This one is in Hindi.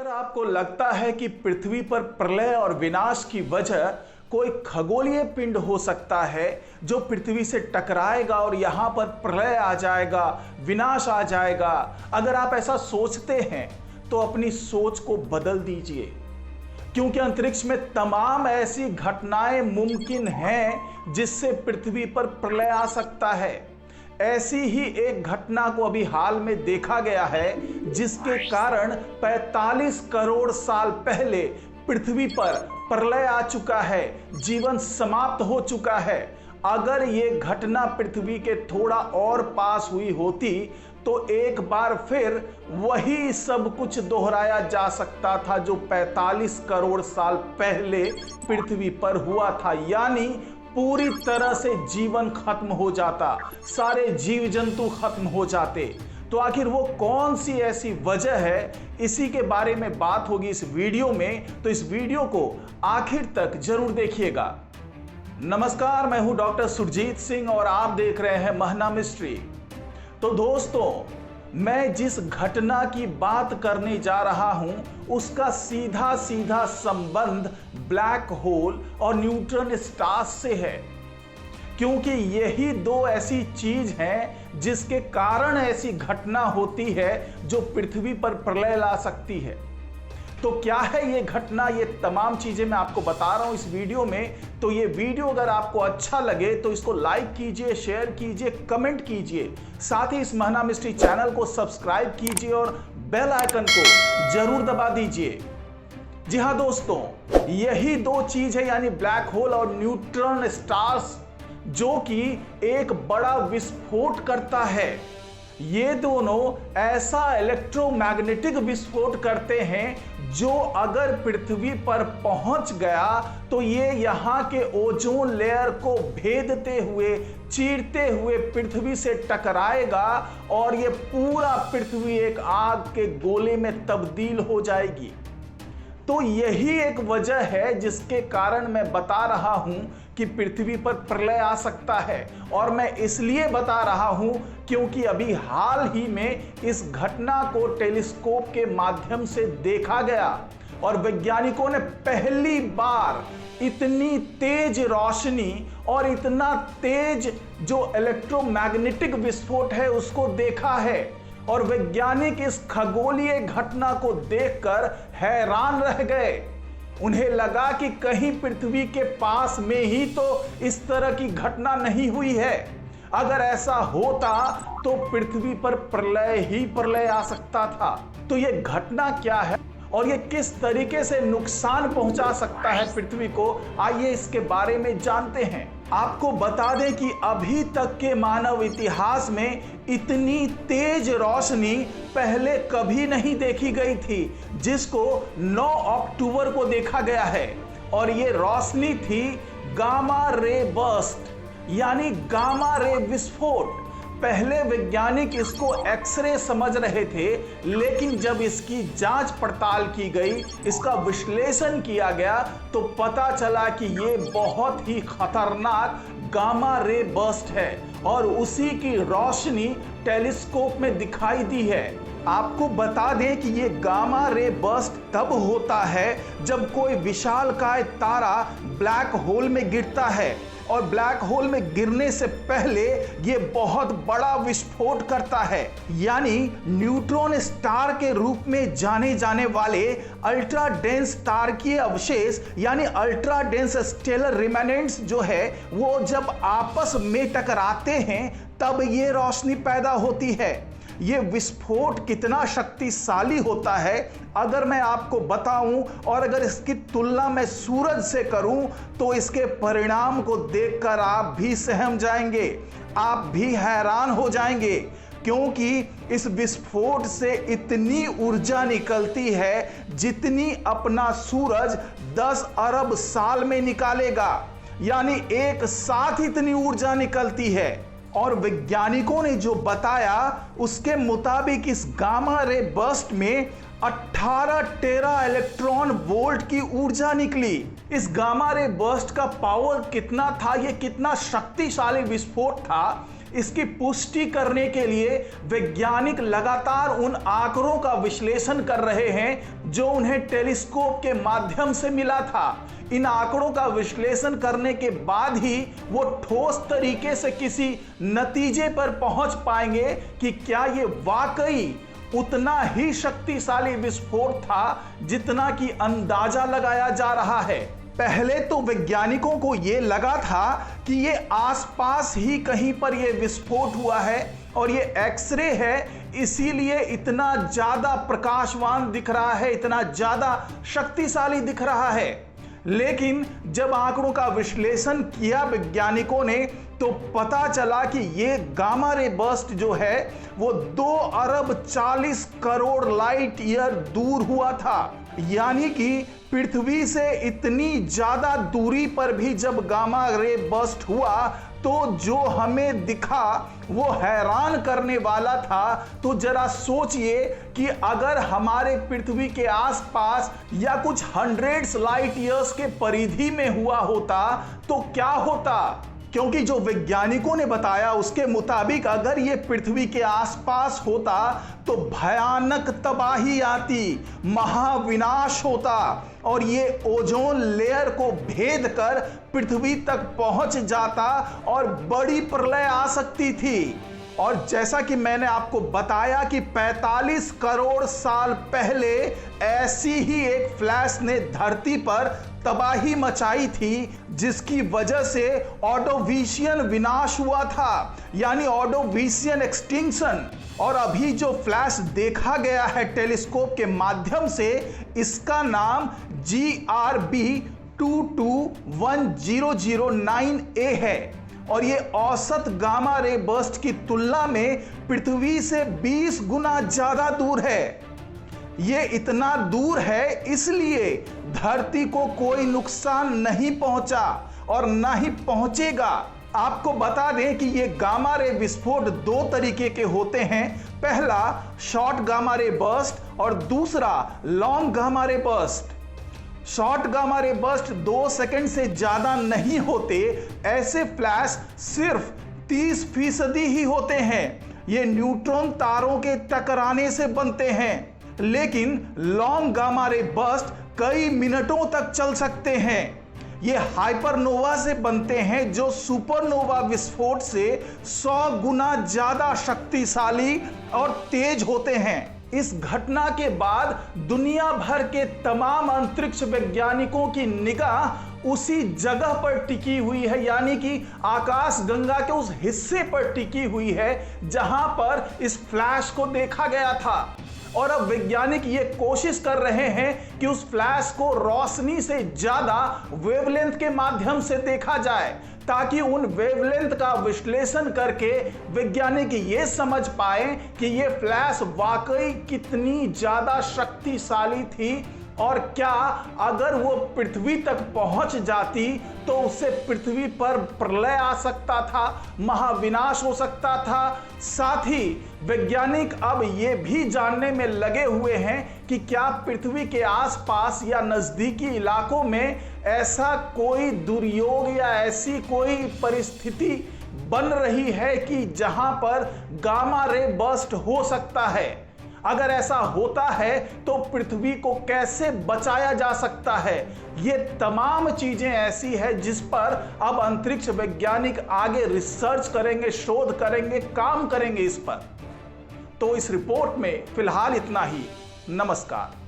अगर आपको लगता है कि पृथ्वी पर प्रलय और विनाश की वजह कोई खगोलीय पिंड हो सकता है जो पृथ्वी से टकराएगा और यहां पर प्रलय आ जाएगा, विनाश आ जाएगा, अगर आप ऐसा सोचते हैं तो अपनी सोच को बदल दीजिए, क्योंकि अंतरिक्ष में तमाम ऐसी घटनाएं मुमकिन हैं जिससे पृथ्वी पर प्रलय आ सकता है। ऐसी ही एक घटना को अभी हाल में देखा गया है जिसके कारण 45 करोड़ साल पहले पृथ्वी पर प्रलय आ चुका है, जीवन समाप्त हो चुका है। अगर ये घटना पृथ्वी के थोड़ा और पास हुई होती तो एक बार फिर वही सब कुछ दोहराया जा सकता था जो 45 करोड़ साल पहले पृथ्वी पर हुआ था, यानी पूरी तरह से जीवन खत्म हो जाता, सारे जीव जंतु खत्म हो जाते। तो आखिर वो कौन सी ऐसी वजह है, इसी के बारे में बात होगी इस वीडियो में, तो इस वीडियो को आखिर तक जरूर देखिएगा। नमस्कार, मैं हूं डॉक्टर सुरजीत सिंह और आप देख रहे हैं महना मिस्ट्री। तो दोस्तों, मैं जिस घटना की बात करने जा रहा हूं उसका सीधा सीधा संबंध ब्लैक होल और न्यूट्रॉन स्टार्स से है, क्योंकि यही दो ऐसी चीज हैं जिसके कारण ऐसी घटना होती है जो पृथ्वी पर प्रलय ला सकती है। तो क्या है ये घटना, ये तमाम चीजें मैं आपको बता रहा हूं इस वीडियो में। तो ये वीडियो अगर आपको अच्छा लगे तो इसको लाइक कीजिए, शेयर कीजिए, कमेंट कीजिए, साथ ही इस महना मिस्ट्री चैनल को सब्सक्राइब कीजिए और बेल आइकन को जरूर दबा दीजिए। जी हाँ दोस्तों, यही दो चीज है यानी ब्लैक होल और न्यूट्रॉन स्टार्स जो कि एक बड़ा विस्फोट करता है। ये दोनों ऐसा इलेक्ट्रोमैग्नेटिक विस्फोट करते हैं जो अगर पृथ्वी पर पहुंच गया तो ये यहाँ के ओजोन लेयर को भेदते हुए, चीरते हुए पृथ्वी से टकराएगा और ये पूरा पृथ्वी एक आग के गोले में तब्दील हो जाएगी। तो यही एक वजह है जिसके कारण मैं बता रहा हूं कि पृथ्वी पर प्रलय आ सकता है, और मैं इसलिए बता रहा हूं क्योंकि अभी हाल ही में इस घटना को टेलीस्कोप के माध्यम से देखा गया और वैज्ञानिकों ने पहली बार इतनी तेज रोशनी और इतना तेज जो इलेक्ट्रोमैग्नेटिक विस्फोट है उसको देखा है। और वैज्ञानिक इस खगोलीय घटना को देखकर हैरान रह गए। उन्हें लगा कि कहीं पृथ्वी के पास में ही तो इस तरह की घटना नहीं हुई है। अगर ऐसा होता तो पृथ्वी पर प्रलय ही प्रलय आ सकता था। तो ये घटना क्या है और ये किस तरीके से नुकसान पहुंचा सकता है पृथ्वी को, आइए इसके बारे में जानते हैं। आपको बता दें कि अभी तक के मानव इतिहास में इतनी तेज रोशनी पहले कभी नहीं देखी गई थी, जिसको 9 अक्टूबर को देखा गया है। और ये रोशनी थी गामा रे बर्स्ट यानी गामा रे विस्फोट। पहले वैज्ञानिक इसको एक्सरे समझ रहे थे, लेकिन जब इसकी जांच पड़ताल की गई, इसका विश्लेषण किया गया तो पता चला कि ये बहुत ही खतरनाक गामा रे बर्स्ट है और उसी की रोशनी टेलीस्कोप में दिखाई दी है। आपको बता दें कि ये गामा रे बर्स्ट तब होता है जब कोई विशालकाय तारा ब्लैक होल में गिरता है, और ब्लैक होल में गिरने से पहले ये बहुत बड़ा विस्फोट करता है। यानी न्यूट्रॉन स्टार के रूप में जाने जाने वाले अल्ट्रा डेंस तारकीय अवशेष यानी अल्ट्रा डेंस स्टेलर रिमेनेंट्स जो है वो जब आपस में टकराते हैं तब ये रोशनी पैदा होती है। ये विस्फोट कितना शक्तिशाली होता है अगर मैं आपको बताऊं, और अगर इसकी तुलना मैं सूरज से करूं तो इसके परिणाम को देखकर आप भी सहम जाएंगे, आप भी हैरान हो जाएंगे, क्योंकि इस विस्फोट से इतनी ऊर्जा निकलती है जितनी अपना सूरज 10 अरब साल में निकालेगा, यानी एक साथ इतनी ऊर्जा निकलती है। और वैज्ञानिकों ने जो बताया उसके मुताबिक इस गामा रे बर्स्ट में 18 टेरा इलेक्ट्रॉन वोल्ट की ऊर्जा निकली। इस गामा रे बर्स्ट का पावर कितना था, ये कितना शक्तिशाली विस्फोट था इसकी पुष्टि करने के लिए वैज्ञानिक लगातार उन आंकड़ों का विश्लेषण कर रहे हैं जो उन्हें टेलीस्कोप के माध्यम से मिला था। इन आंकड़ों का विश्लेषण करने के बाद ही वो ठोस तरीके से किसी नतीजे पर पहुंच पाएंगे कि क्या ये वाकई उतना ही शक्तिशाली विस्फोट था जितना कि अंदाजा लगाया जा रहा है। पहले तो वैज्ञानिकों को यह लगा था कि ये आसपास ही कहीं पर यह विस्फोट हुआ है और ये एक्सरे है, इसीलिए इतना ज्यादा प्रकाशवान दिख रहा है, इतना ज्यादा शक्तिशाली दिख रहा है। लेकिन जब आंकड़ों का विश्लेषण किया वैज्ञानिकों ने तो पता चला कि ये गामा रे बर्स्ट जो है वो 2 अरब 40 करोड़ लाइट ईयर दूर हुआ था। यानी कि पृथ्वी से इतनी ज्यादा दूरी पर भी जब गामा रे बर्स्ट हुआ तो जो हमें दिखा वो हैरान करने वाला था। तो जरा सोचिए कि अगर हमारे पृथ्वी के आसपास या कुछ हंड्रेड्स लाइट ईयर्स के परिधि में हुआ होता तो क्या होता, क्योंकि जो वैज्ञानिकों ने बताया उसके मुताबिक अगर ये पृथ्वी के आसपास होता तो भयानक तबाही आती, महाविनाश होता और ये ओजोन लेयर को भेद कर पृथ्वी तक पहुंच जाता और बड़ी प्रलय आ सकती थी। और जैसा कि मैंने आपको बताया कि 45 करोड़ साल पहले ऐसी ही एक फ्लैश ने धरती पर तबाही मचाई थी जिसकी वजह से ऑर्डोविशियन विनाश हुआ था, यानी ऑर्डोविशियन एक्सटिंक्शन। और अभी जो फ्लैश देखा गया है टेलीस्कोप के माध्यम से, इसका नाम GRB 221009A है और ये औसत गामा रे बर्स्ट की तुलना में पृथ्वी से 20 गुना ज्यादा दूर है। ये इतना दूर है इसलिए धरती को कोई नुकसान नहीं पहुंचा और ना ही पहुंचेगा। आपको बता दें कि ये गामा रे विस्फोट 2 तरीके के होते हैं। पहला शॉर्ट गामा रे बर्स्ट और दूसरा long gamma ray burst. Short gamma ray burst 2 second से ज्यादा नहीं होते, ऐसे फ्लैश सिर्फ 30% ही होते हैं। ये न्यूट्रॉन तारों के टकराने से बनते हैं। लेकिन लॉन्ग गामा रे बर्स्ट कई मिनटों तक चल सकते हैं। ये हाइपरनोवा से बनते हैं जो सुपरनोवा विस्फोट से 100 गुना ज्यादा शक्तिशाली और तेज होते हैं। इस घटना के बाद दुनिया भर के तमाम अंतरिक्ष वैज्ञानिकों की निगाह उसी जगह पर टिकी हुई है, यानी कि आकाश गंगा के उस हिस्से पर टिकी हुई है जहां पर इस फ्लैश को देखा गया था। और अब वैज्ञानिक ये कोशिश कर रहे हैं कि उस फ्लैश को रोशनी से ज्यादा वेवलेंथ के माध्यम से देखा जाए ताकि उन वेवलेंथ का विश्लेषण करके वैज्ञानिक ये समझ पाए कि ये फ्लैश वाकई कितनी ज्यादा शक्तिशाली थी और क्या अगर वो पृथ्वी तक पहुंच जाती तो उससे पृथ्वी पर प्रलय आ सकता था, महाविनाश हो सकता था। साथ ही वैज्ञानिक अब ये भी जानने में लगे हुए हैं कि क्या पृथ्वी के आसपास या नजदीकी इलाकों में ऐसा कोई दुर्योग या ऐसी कोई परिस्थिति बन रही है कि जहां पर गामा रे बर्स्ट हो सकता है। अगर ऐसा होता है तो पृथ्वी को कैसे बचाया जा सकता है। ये तमाम चीजें ऐसी है जिस पर अब अंतरिक्ष वैज्ञानिक आगे रिसर्च करेंगे, शोध करेंगे, काम करेंगे इस पर। तो इस रिपोर्ट में फिलहाल इतना ही। नमस्कार।